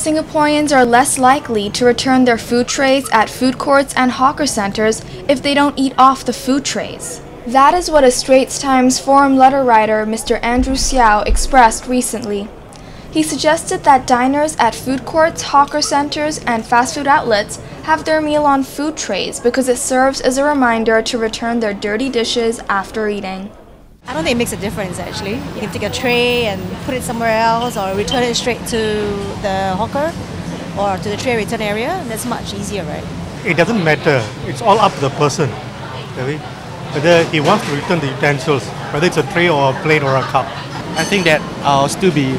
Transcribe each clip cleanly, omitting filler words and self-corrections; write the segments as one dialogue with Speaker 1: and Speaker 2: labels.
Speaker 1: Singaporeans are less likely to return their food trays at food courts and hawker centers if they don't eat off the food trays. That is what a Straits Times Forum letter writer, Mr. Andrew Xiao, expressed recently. He suggested that diners at food courts, hawker centers, and fast food outlets have their meal on food trays because it serves as a reminder to return their dirty dishes after eating.
Speaker 2: I don't think it makes a difference actually. You can take a tray and put it somewhere else or return it straight to the hawker or to the tray return area. That's much easier, right?
Speaker 3: It doesn't matter. It's all up to the person. Whether he wants to return the utensils, whether it's a tray or a plate or a cup.
Speaker 4: I think that I'll still be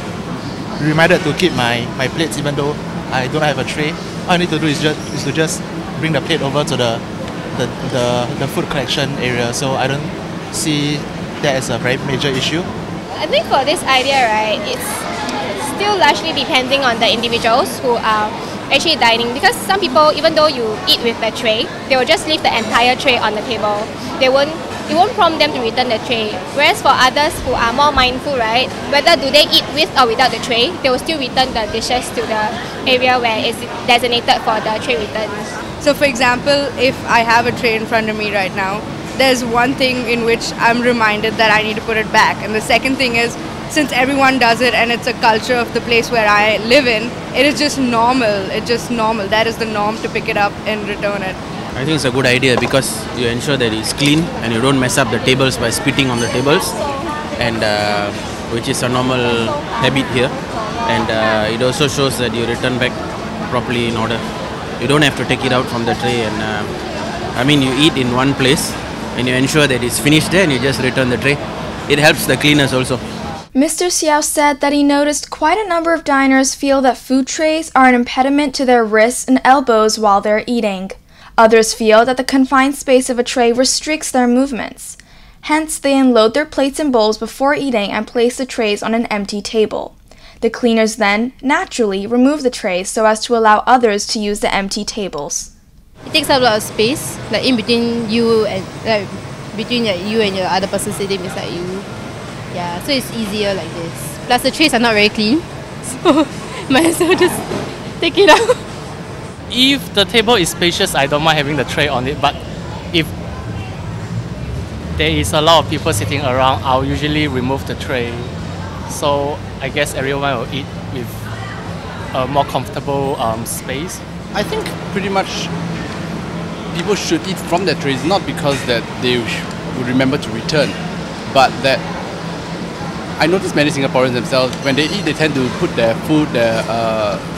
Speaker 4: reminded to keep my plates even though I don't have a tray. All I need to do is to just bring the plate over to the food collection area, so I don't see that as a very major issue.
Speaker 5: I think for this idea, right, it's still largely depending on the individuals who are actually dining, because some people, even though you eat with the tray, they will just leave the entire tray on the table. It won't prompt them to return the tray. Whereas for others who are more mindful, right, whether do they eat with or without the tray, they will still return the dishes to the area where it's designated for the tray returns.
Speaker 6: So for example, if I have a tray in front of me right now, there's one thing in which I'm reminded that I need to put it back. And the second thing is, since everyone does it and it's a culture of the place where I live in, it is just normal. It's just normal. That is the norm to pick it up and return it.
Speaker 7: I think it's a good idea because you ensure that it's clean and you don't mess up the tables by spitting on the tables, and which is a normal habit here. And it also shows that you return back properly in order. You don't have to take it out from the tray, and you eat in one place and you ensure that it's finished there and you just return the tray. It helps the cleaners also.
Speaker 1: Mr. Xiao said that he noticed quite a number of diners feel that food trays are an impediment to their wrists and elbows while they're eating. Others feel that the confined space of a tray restricts their movements. Hence, they unload their plates and bowls before eating and place the trays on an empty table. The cleaners then, naturally, remove the trays so as to allow others to use the empty tables.
Speaker 8: It takes up a lot of space, like in between you and you and your other person sitting beside you. Yeah, so it's easier like this. Plus the trays are not very clean, so might as well just take it out.
Speaker 9: If the table is spacious, I don't mind having the tray on it, but if there is a lot of people sitting around, I'll usually remove the tray. So I guess everyone will eat with a more comfortable space.
Speaker 10: I think pretty much people should eat from their trays, not because that they would remember to return, but that I notice many Singaporeans themselves, when they eat, they tend to put their food, their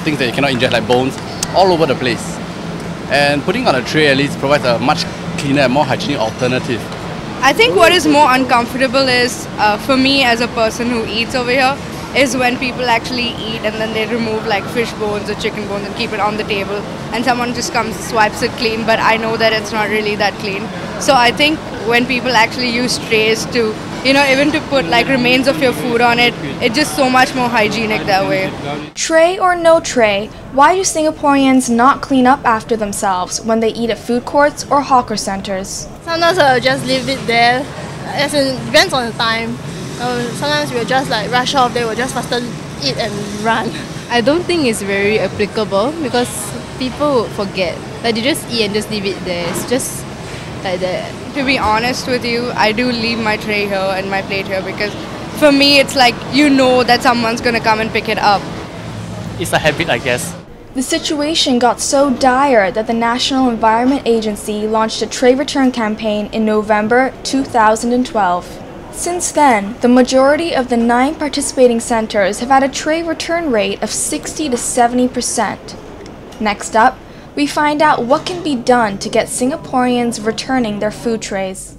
Speaker 10: things that you cannot ingest like bones, all over the place. And putting on a tray at least provides a much cleaner and more hygienic alternative.
Speaker 6: I think what is more uncomfortable is, for me as a person who eats over here, is when people actually eat and then they remove like fish bones or chicken bones and keep it on the table and someone just comes, swipes it clean, but I know that it's not really that clean. So I think when people actually use trays to, even to put like remains of your food on it, it's just so much more hygienic that way.
Speaker 1: Tray or no tray, why do Singaporeans not clean up after themselves when they eat at food courts or hawker centers?
Speaker 5: Sometimes I'll just leave it there, as in depends on the time. Sometimes we'll just like rush off, they will just faster eat and run.
Speaker 8: I don't think it's very applicable because people would forget. Like they just eat and just leave it there. It's just like that.
Speaker 6: To be honest with you, I do leave my tray here and my plate here because for me it's like that someone's gonna come and pick it up.
Speaker 9: It's a habit, I guess.
Speaker 1: The situation got so dire that the National Environment Agency launched a tray return campaign in November 2012. Since then, the majority of the 9 participating centers have had a tray return rate of 60 to 70%. Next up, we find out what can be done to get Singaporeans returning their food trays.